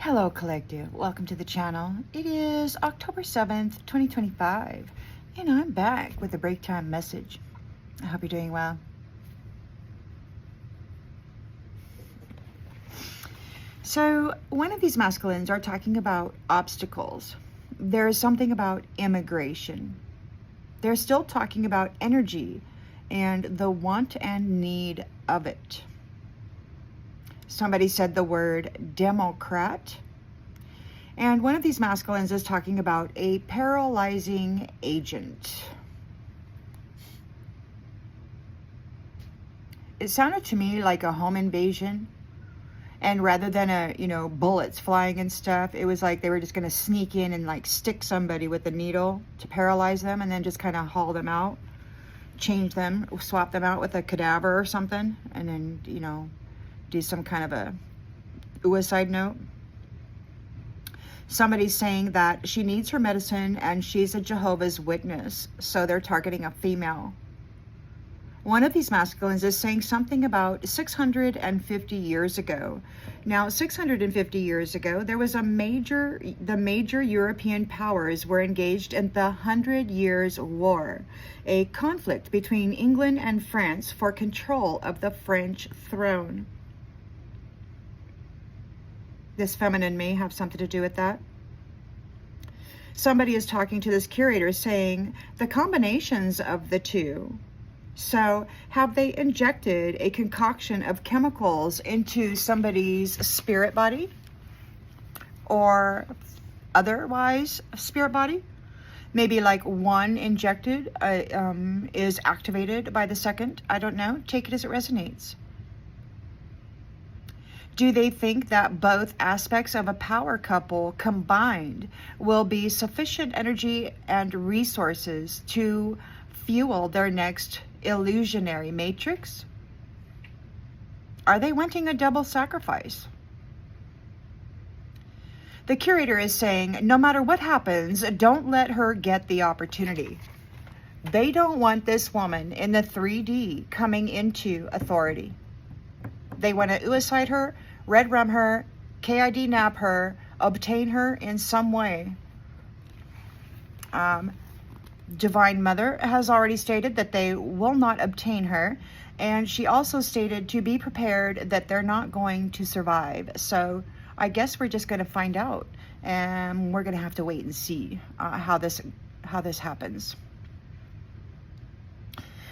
Hello Collective, welcome to the channel. It is October 7th, 2025, and I'm back with a break time message. I hope you're doing well. So one of these masculines are talking about obstacles. There is something about immigration. They're still talking about energy and the want and need of it. Somebody said the word Democrat. And one of these masculines is talking about a paralyzing agent. It sounded to me like a home invasion. And rather than bullets flying and stuff, it was like they were just going to sneak in and like stick somebody with a needle to paralyze them and then just kind of haul them out, change them, swap them out with a cadaver or something, and then, do some kind of a suicide note. Somebody's saying that she needs her medicine and she's a Jehovah's Witness, so they're targeting a female. One of these masculines is saying something about 650 years ago. Now, 650 years ago, there was the major European powers were engaged in the 100 Years' War, a conflict between England and France for control of the French throne. This feminine may have something to do with that. Somebody is talking to this curator saying the combinations of the two. So have they injected a concoction of chemicals into somebody's spirit body or otherwise spirit body? Maybe like one injected is activated by the second. I don't know. Take it as it resonates. Do they think that both aspects of a power couple combined will be sufficient energy and resources to fuel their next illusionary matrix? Are they wanting a double sacrifice? The curator is saying, no matter what happens, don't let her get the opportunity. They don't want this woman in the 3D coming into authority. They want to suicide her, Redrum her, KID nab her, obtain her in some way. Divine Mother has already stated that they will not obtain her, and she also stated to be prepared that they're not going to survive. So I guess we're just going to find out, and we're going to have to wait and see how this happens.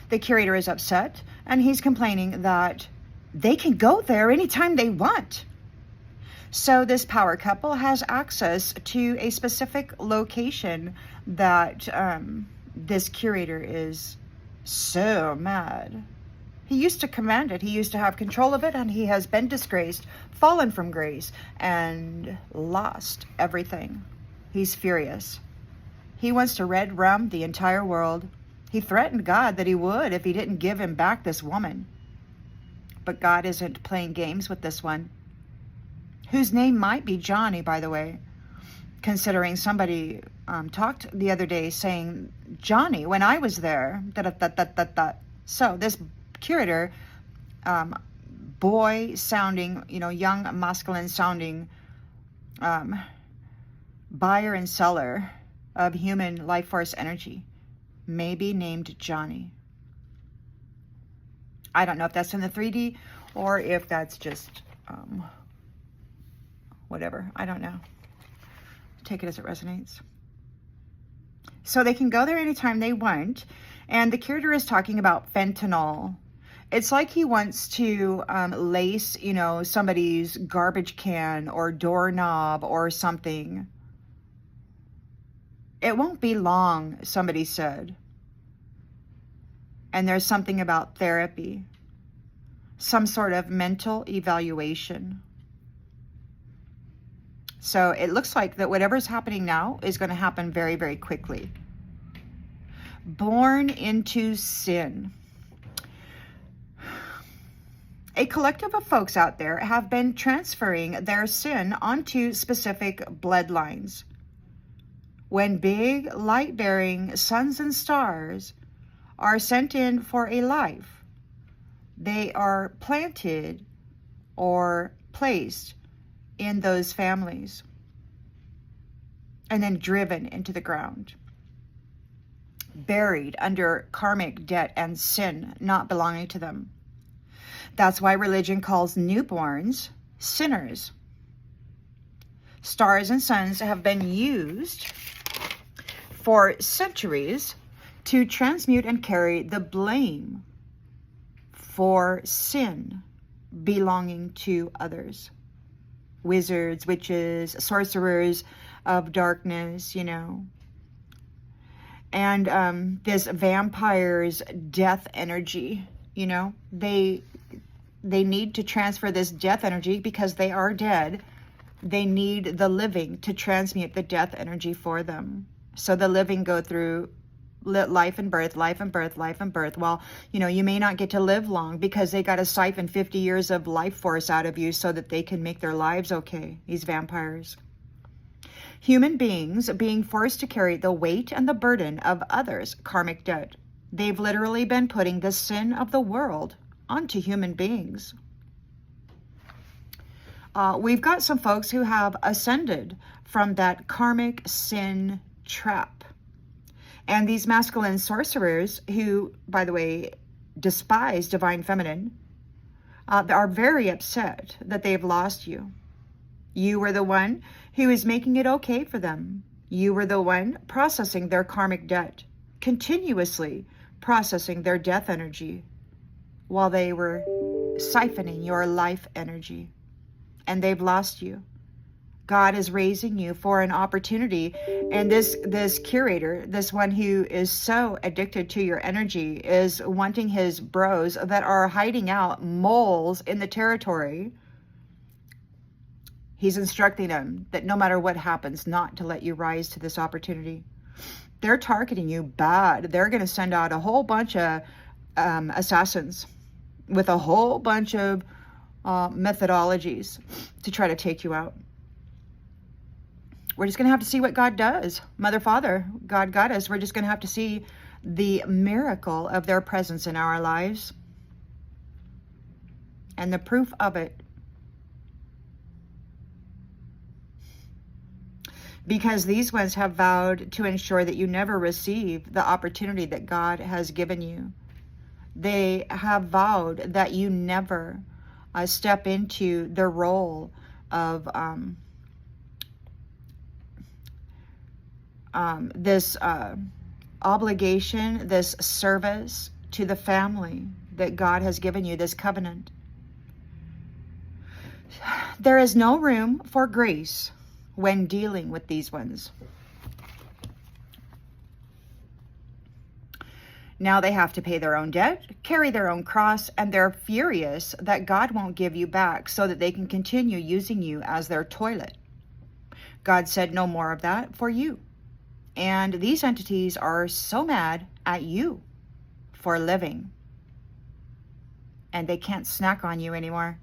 The curator is upset, and he's complaining that they can go there anytime they want. So this power couple has access to a specific location that this curator is so mad. He used to command it. He used to have control of it, and he has been disgraced, fallen from grace, and lost everything. He's furious. He wants to Redrum the entire world. He threatened God that he would if he didn't give him back this woman. But God isn't playing games with this one, whose name might be Johnny, by the way, considering somebody talked the other day saying, Johnny, when I was there, da-da-da-da-da-da. So this curator, boy sounding, young masculine sounding buyer and seller of human life force energy, may be named Johnny. I don't know if that's in the 3D or if that's just whatever. I don't know. Take it as it resonates. So they can go there anytime they want. And the curator is talking about fentanyl. It's like he wants to lace, somebody's garbage can or doorknob or something. It won't be long, somebody said. And there's something about therapy, some sort of mental evaluation. So it looks like that whatever's happening now is going to happen very, very quickly. Born into sin. A collective of folks out there have been transferring their sin onto specific bloodlines. When big light-bearing suns and stars are sent in for a life, they are planted or placed in those families and then driven into the ground, buried under karmic debt and sin not belonging to them. That's why religion calls newborns sinners. Stars and suns have been used for centuries to transmute and carry the blame for sin belonging to others. Wizards, witches, sorcerers of darkness, you know. And this vampire's death energy, you know, they need to transfer this death energy because they are dead. They need the living to transmute the death energy for them. So the living go through life and birth, life and birth, life and birth. Well, you know, you may not get to live long because they got to siphon 50 years of life force out of you so that they can make their lives okay, these vampires. Human beings being forced to carry the weight and the burden of others' karmic debt. They've literally been putting the sin of the world onto human beings. We've got some folks who have ascended from that karmic sin trap. And these masculine sorcerers who, by the way, despise divine feminine, are very upset that they've lost you. You were the one who is making it okay for them. You were the one processing their karmic debt, continuously processing their death energy while they were siphoning your life energy. And they've lost you. God is raising you for an opportunity. And this curator, this one who is so addicted to your energy, is wanting his bros that are hiding out moles in the territory. He's instructing them that no matter what happens, not to let you rise to this opportunity. They're targeting you bad. They're going to send out a whole bunch of assassins with a whole bunch of methodologies to try to take you out. We're just going to have to see what God does. Mother, Father, God got us. We're just going to have to see the miracle of their presence in our lives and the proof of it. Because these ones have vowed to ensure that you never receive the opportunity that God has given you. They have vowed that you never step into the role of this obligation, this service to the family that God has given you, this covenant. There is no room for grace when dealing with these ones. Now they have to pay their own debt, carry their own cross, and they're furious that God won't give you back so that they can continue using you as their toilet. God said no more of that for you. And these entities are so mad at you for living. And they can't snack on you anymore.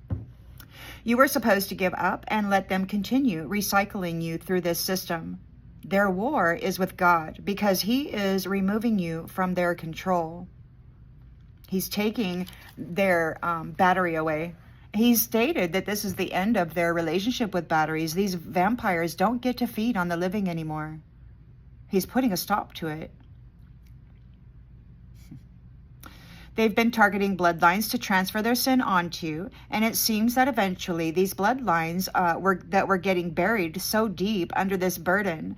You were supposed to give up and let them continue recycling you through this system. Their war is with God because He is removing you from their control. He's taking their battery away. He's stated that this is the end of their relationship with batteries. These vampires don't get to feed on the living anymore. He's putting a stop to it. They've been targeting bloodlines to transfer their sin onto, and it seems that eventually these bloodlines that were getting buried so deep under this burden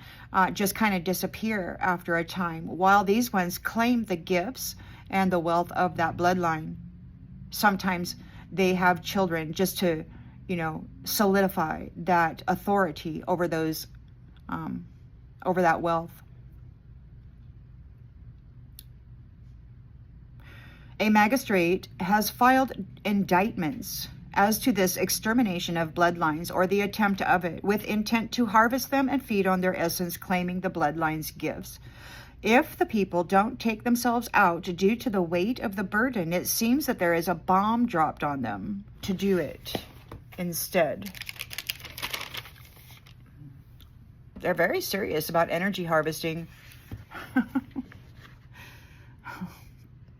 just kind of disappear after a time, while these ones claim the gifts and the wealth of that bloodline. Sometimes they have children just to, solidify that authority over those, over that wealth. A magistrate has filed indictments as to this extermination of bloodlines or the attempt of it with intent to harvest them and feed on their essence, claiming the bloodline's gifts. If the people don't take themselves out due to the weight of the burden, it seems that there is a bomb dropped on them to do it instead. They're very serious about energy harvesting.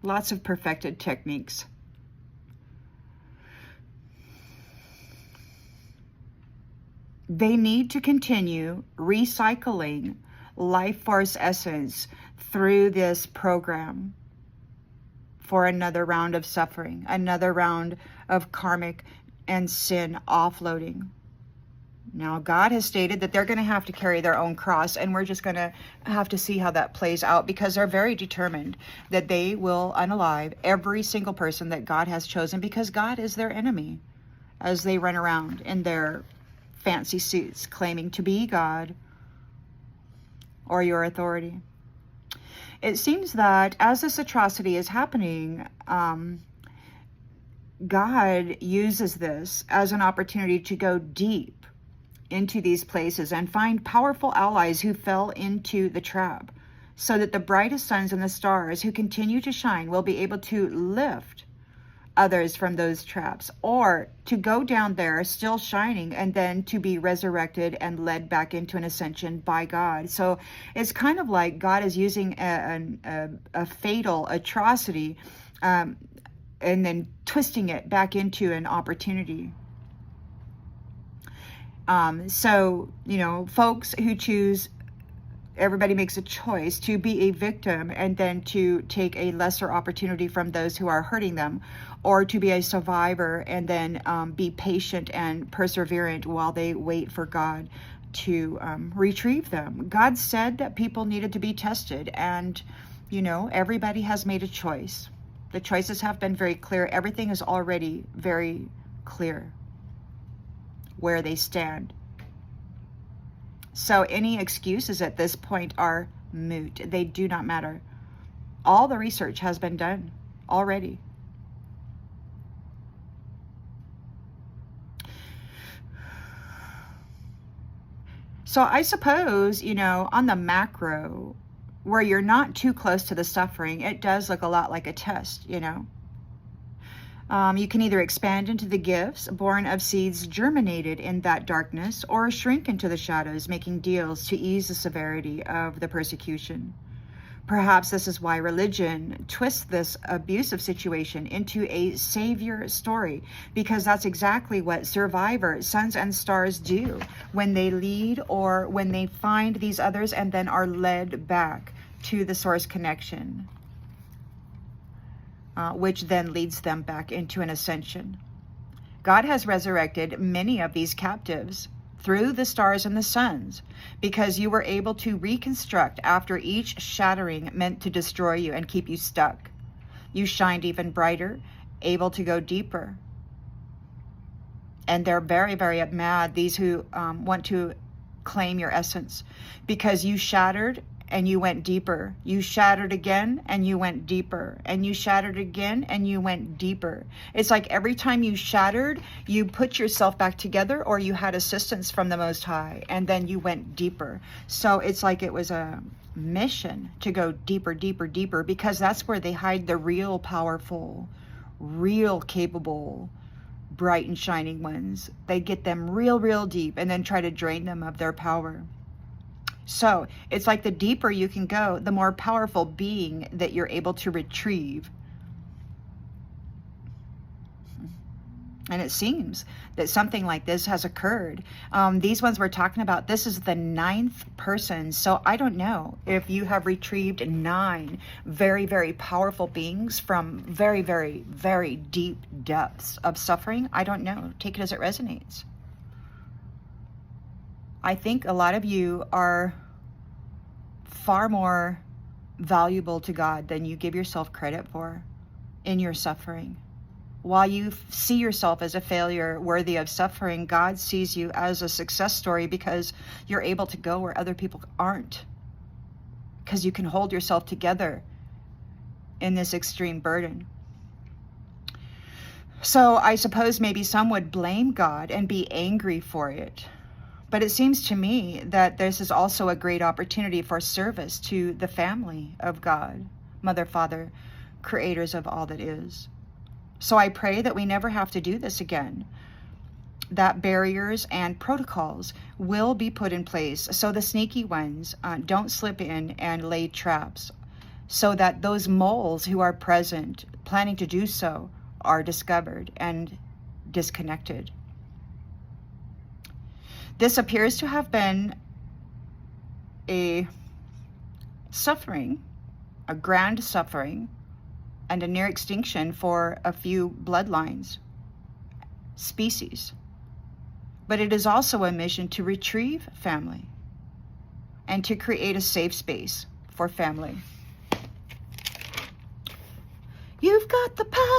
Lots of perfected techniques. They need to continue recycling life force essence through this program for another round of suffering, another round of karmic and sin offloading. Now, God has stated that they're going to have to carry their own cross, and we're just going to have to see how that plays out, because they're very determined that they will unalive every single person that God has chosen, because God is their enemy, as they run around in their fancy suits claiming to be God or your authority. It seems that as this atrocity is happening, God uses this as an opportunity to go deep into these places and find powerful allies who fell into the trap, so that the brightest suns and the stars who continue to shine will be able to lift others from those traps, or to go down there still shining and then to be resurrected and led back into an ascension by God. So it's kind of like God is using a fatal atrocity and then twisting it back into an opportunity. So, folks who choose, everybody makes a choice to be a victim and then to take a lesser opportunity from those who are hurting them, or to be a survivor and then be patient and perseverant while they wait for God to retrieve them. God said that people needed to be tested, and, everybody has made a choice. The choices have been very clear. Everything is already very clear where they stand. So any excuses at this point are moot. They do not matter. All the research has been done already. So I suppose, on the macro, where you're not too close to the suffering, it does look a lot like a test, You can either expand into the gifts born of seeds germinated in that darkness, or shrink into the shadows, making deals to ease the severity of the persecution. Perhaps this is why religion twists this abusive situation into a savior story, because that's exactly what survivor suns and stars do when they lead, or when they find these others and then are led back to the source connection. Which then leads them back into an ascension. God has resurrected many of these captives through the stars and the suns, because you were able to reconstruct after each shattering meant to destroy you and keep you stuck. You shined even brighter, able to go deeper. And they're very, very mad, these who want to claim your essence, because you shattered and you went deeper. You shattered again and you went deeper. And you shattered again and you went deeper. It's like every time you shattered, you put yourself back together, or you had assistance from the Most High, and then you went deeper. So it's like it was a mission to go deeper, deeper, deeper, because that's where they hide the real powerful, real capable, bright and shining ones. They get them real, real deep and then try to drain them of their power. So it's like the deeper you can go, the more powerful being that you're able to retrieve. And it seems that something like this has occurred. These ones we're talking about, this is the 9th person. So I don't know if you have retrieved 9 very, very powerful beings from very, very, very deep depths of suffering. I don't know. Take it as it resonates. I think a lot of you are far more valuable to God than you give yourself credit for in your suffering. While you see yourself as a failure worthy of suffering, God sees you as a success story, because you're able to go where other people aren't, because you can hold yourself together in this extreme burden. So I suppose maybe some would blame God and be angry for it. But it seems to me that this is also a great opportunity for service to the family of God, Mother, Father, creators of all that is. So I pray that we never have to do this again, that barriers and protocols will be put in place so the sneaky ones don't slip in and lay traps, so that those moles who are present, planning to do so, are discovered and disconnected. This appears to have been a suffering, a grand suffering, and a near extinction for a few bloodlines, species. But it is also a mission to retrieve family and to create a safe space for family. You've got the power.